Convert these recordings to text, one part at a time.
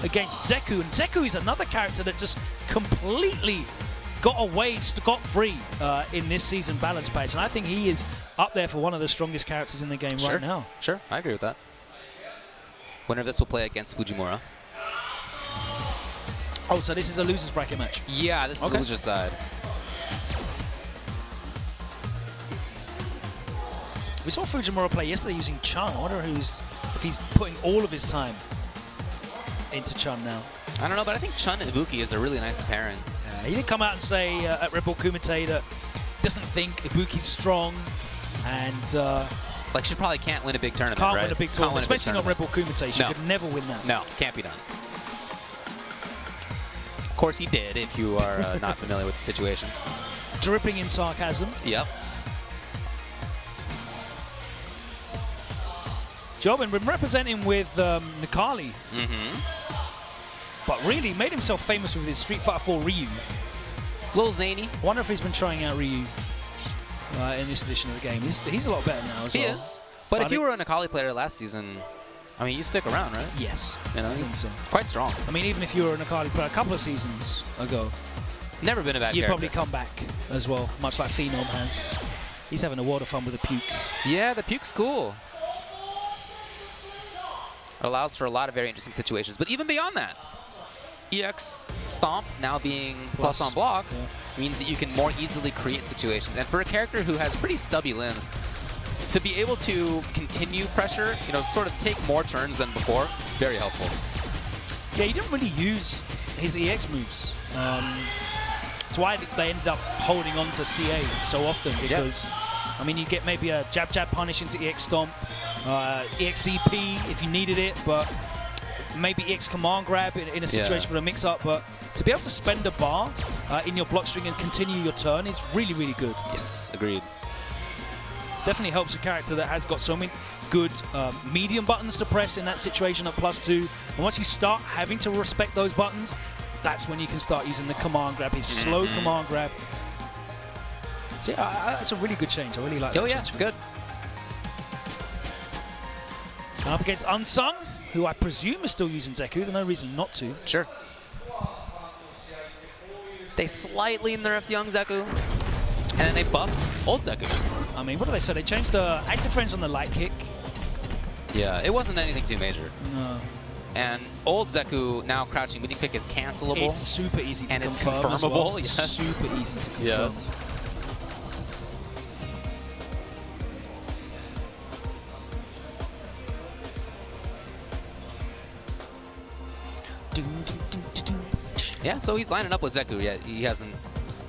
against Zeku. And Zeku is another character that just completely got away, got free in this season balance patch. And I think he is up there for one of the strongest characters in the game right now. Sure, I agree with that. Winner of this will play against Fujimura. Oh, so this is a loser's bracket match? Yeah, this is the loser's side. We saw Fujimura play yesterday using Chun. I wonder if he's putting all of his time into Chun now. I don't know, but I think Chun and Ibuki is a really nice pairing. He did come out and say at Red Bull Kumite that doesn't think Ibuki's strong and like she probably can't win a big tournament, can't right? win a big tournament, especially not Red Bull Kumite. She could never win that. No, can't be done. Of course he did, if you are not familiar with the situation. Dripping in sarcasm. Yep. Jyobin been representing with Necalli, but really made himself famous with his Street Fighter 4 Ryu. Little zany. I wonder if he's been trying out Ryu in this edition of the game. He's a lot better now as well. He is. But if you were a Necalli player last season, I mean, you stick around, right? Yes. You know, he's quite strong. I mean, even if you were a Necalli player a couple of seasons ago, never been a bad you'd character. probably come back as well, much like Phenom has. He's having a world of fun with the puke. Yeah, the puke's cool. It allows for a lot of very interesting situations. But even beyond that, EX Stomp now being plus on block means that you can more easily create situations. And for a character who has pretty stubby limbs, to be able to continue pressure, you know, sort of take more turns than before, very helpful. Yeah, he didn't really use his EX moves. That's why they ended up holding on to CA so often, because, I mean, you get maybe a jab punish into EX Stomp, EX DP if you needed it, but maybe EX command grab in a situation for the mix-up. But to be able to spend a bar in your block string and continue your turn is really, really good. Yes, agreed. Definitely helps a character that has got so many good medium buttons to press in that situation at +2. And once you start having to respect those buttons, that's when you can start using the command grab, his slow command grab. So yeah, that's a really good change. I really like that change. Oh yeah, it's good. And up against Unsung, who I presume is still using Zeku. There's no reason not to. Sure. They slightly nerfed young Zeku, and then they buffed old Zeku. I mean, what did they say? They changed the active range on the light kick. Yeah, it wasn't anything too major. No. And old Zeku, now crouching midi kick is cancelable. It's super easy to and confirm. And it's confirmable. Well. Yes. Super easy to confirm. Yes. Yeah, so he's lining up with Zeku. Yeah, he hasn't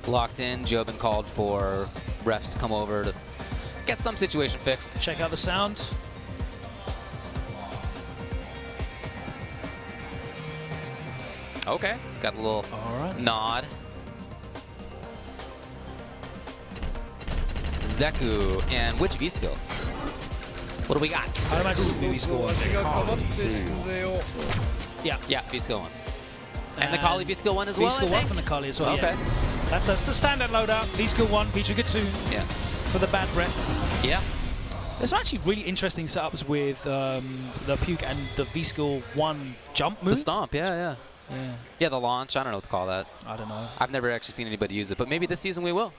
locked in. Jyobin called for refs to come over to get some situation fixed. Check out the sound. Okay, got a little nod. Zeku, and which V skill? What do we got? I imagine it's V skill 1. Yeah, V skill 1. And Necalli V skill 1 as well. V skill 1 for Necalli as well. Okay. Yeah. That's the standard loadout. V skill 1, V trigger 2. Yeah. For the bad breath. Yeah. There's actually really interesting setups with the puke and the V skill 1 jump move. The stomp, yeah. Yeah, the launch. I don't know what to call that. I don't know. I've never actually seen anybody use it, but maybe this season we will.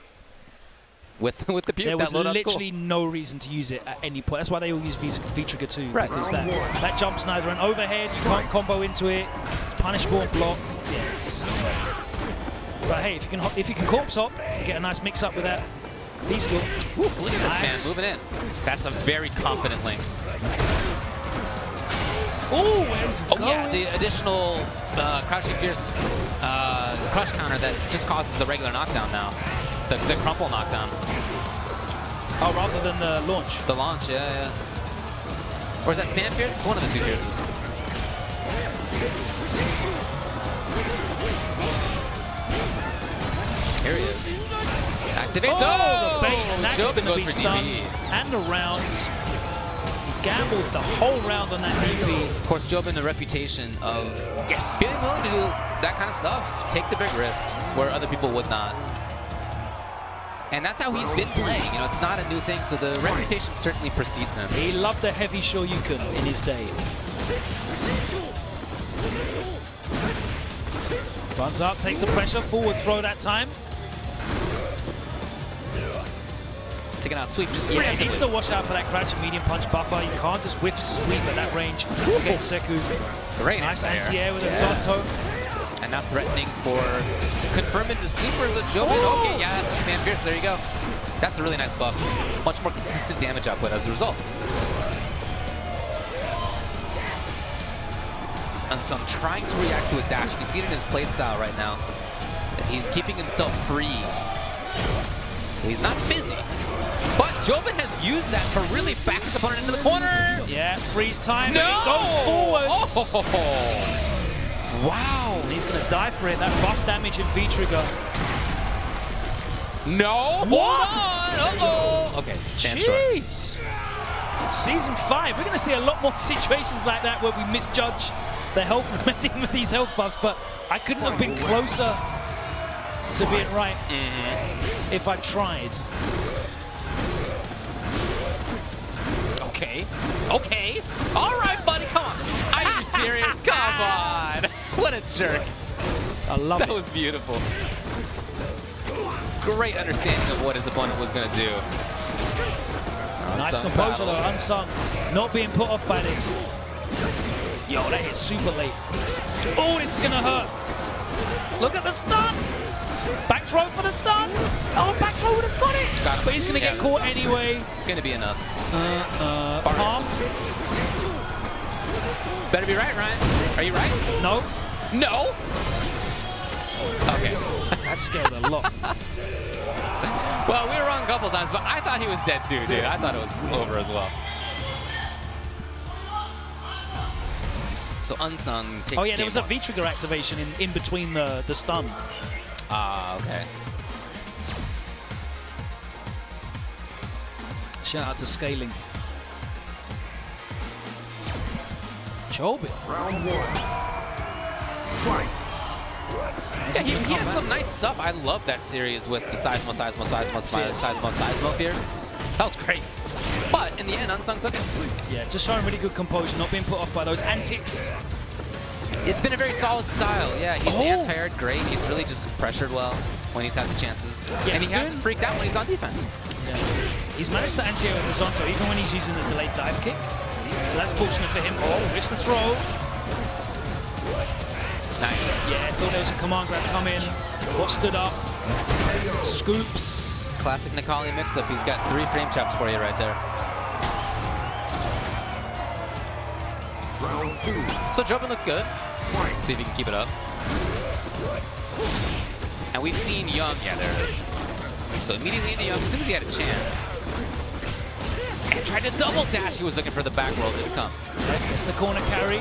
With the puke, there was that literally no reason to use it at any point. That's why they all use V trigger 2. Right. Because that jump's neither an overhead, you can't combo into it, it's punishable and block. Yes. But hey, if you can corpse hop, get a nice mix up with that V skill. Ooh, look at this man moving in. That's a very confident link. Oh yeah, the additional crouching fierce crush counter that just causes the regular knockdown now. The crumple knockdown. Oh, rather than the launch. The launch, yeah. Or is that stand fierce? It's one of the two fierces. Here he is. Activate. Oh, the bait, and that's Jyobin going to be goes for stunned. DP. And around. He gambled the whole round on that DP. Of course, Jyobin, the reputation of being willing to do that kind of stuff, take the big risks where other people would not. And that's how he's been playing. You know, it's not a new thing, so the reputation certainly precedes him. He loved the heavy Shoryuken in his day. Runs up, takes the pressure, forward throw that time. Sticking out sweep, just Yeah, he needs to watch out for that crouch and medium punch buffer. You can't just whiff sweep at that range against Zeku. Great Nice anti-air with a Zonto. And now threatening for confirming the sleeper is a Jyobin. Okay, yeah, man fierce, there you go. That's a really nice buff. Much more consistent damage output as a result. Unsung trying to react to a dash. You can see it in his playstyle right now. That he's keeping himself free. So he's not busy. But Jyobin has used that to really back his opponent into the corner. Yeah, freeze time. No! And he goes forward. Oh. Wow. And he's going to die for it. That buff damage in V-trigger. No. What? Hold on. Uh-oh. Okay, stand short. Jeez. Season 5. We're going to see a lot more situations like that where we misjudge the health remedy with these health buffs, but I couldn't have been closer to being right if I tried. Okay. Okay. All right, buddy. Come on. Are you serious? Come on. What a jerk. I love it. That was beautiful. Great understanding of what his opponent was going to do. Nice Unsung composure though, battles. Unsung. Not being put off by this. Yo, that hit super late. Oh, this is going to hurt. Look at the stun. Back throw for the stun. Oh, back throw would have got it. But he's going to get caught anyway. Going to be enough. Palm. Better be right, Ryan. Are you right? No. No. Okay. That scared a lot. Well, we were wrong a couple times, but I thought he was dead too, dude. I thought it was over as well. So Unsung takes Oh yeah, there was a one. V-trigger activation in between the stun. Ah, okay. Shout out to scaling. Jyobin. Round 1. Fight. Yeah, he had some nice stuff. I love that series with the Seismo Fierce. That was great. But in the end, Unsung took it. Yeah, just showing really good composure, not being put off by those antics. It's been a very solid style. Yeah, he's anti-aired great. He's really just pressured well when he's had the chances. Yeah, and he hasn't freaked out when he's on defense. Yeah. He's managed to anti-air with the Zonto even when he's using the delayed dive kick. So that's fortunate for him. Oh, missed the throw. Nice. Yeah, thought there was a command grab come in. What stood up? Scoops. Classic Necalli mix-up. He's got 3 frame traps for you right there. Round 2. So Jyobin looked good. See if he can keep it up. And we've seen Young. Yeah, there it is. So immediately into Young, as soon as he had a chance. And tried to double dash. He was looking for the back roll. Did it come? It's the corner carry.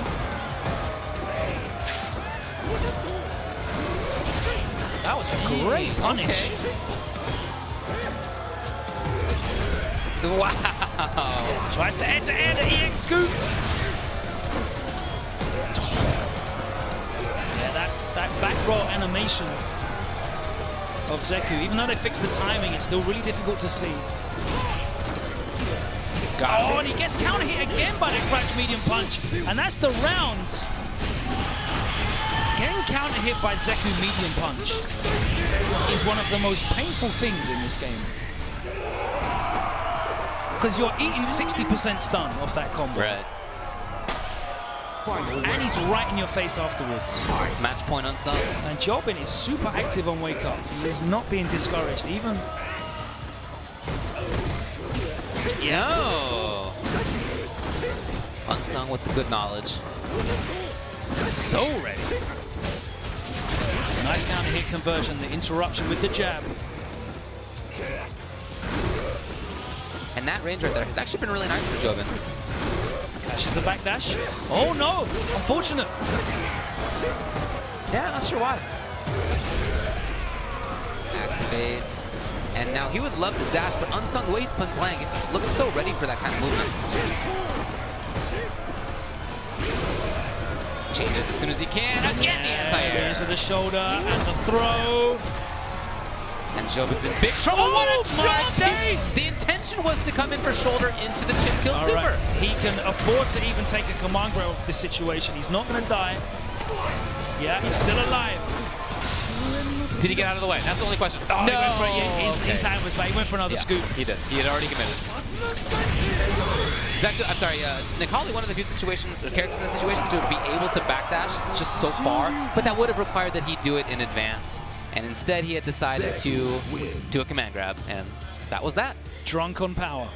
That was a great punish. Okay. Wow. Tries to enter the EX scoop. Yeah, that back roll animation of Zeku, even though they fixed the timing, it's still really difficult to see. Oh, and he gets counter hit again by the crouch medium punch. And that's the round. Getting counter hit by Zeku medium punch is one of the most painful things in this game. Because you're eating 60% stun off that combo. Right. And he's right in your face afterwards. Match point Unsung. And Jyobin is super active on Wake Up. He is not being discouraged, even. Yo. Unsung with the good knowledge. So ready. Nice counter hit conversion, the interruption with the jab. And that range right there has actually been really nice for Jyobin. Dashes the back dash. Oh no, unfortunate. Yeah, not sure why. Activates. And now he would love the dash, but Unsung, the way he's been playing, he looks so ready for that kind of movement. Changes as soon as he can. Again, the anti-air. To the shoulder and the throw. And Jyobin's in big trouble. Oh, What a my jump! days! The intention was to come in for shoulder into the chip kill super. Right. He can afford to even take a command grab of this situation. He's not going to die. Yeah, he's still alive. Did he get out of the way? That's the only question. Oh, no! he went for it. His hand was back. He went for another scoop. He did. He had already committed. Zeku, I'm sorry, Necalli, one of the few situations, or characters in that situation, to be able to backdash just so far, but that would have required that he do it in advance. And instead, he had decided to do a command grab, and that was that. Drunk on power.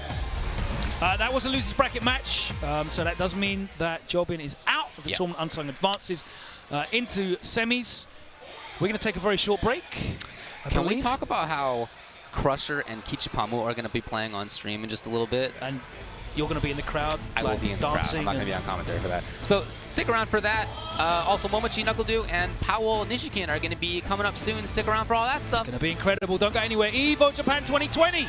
That was a loser's bracket match, so that does mean that Jyobin is out of the tournament. Unsung advances into semis. We're going to take a very short break. Can we talk about how Crusher and Kichipamu are going to be playing on stream in just a little bit? And you're going to be in the crowd. I will be in the crowd. I'm not going to be on commentary for that. So stick around for that. Also, Momochi Knuckledew and Powell Nishikin are going to be coming up soon. Stick around for all that stuff. It's going to be incredible. Don't go anywhere. EVO Japan 2020.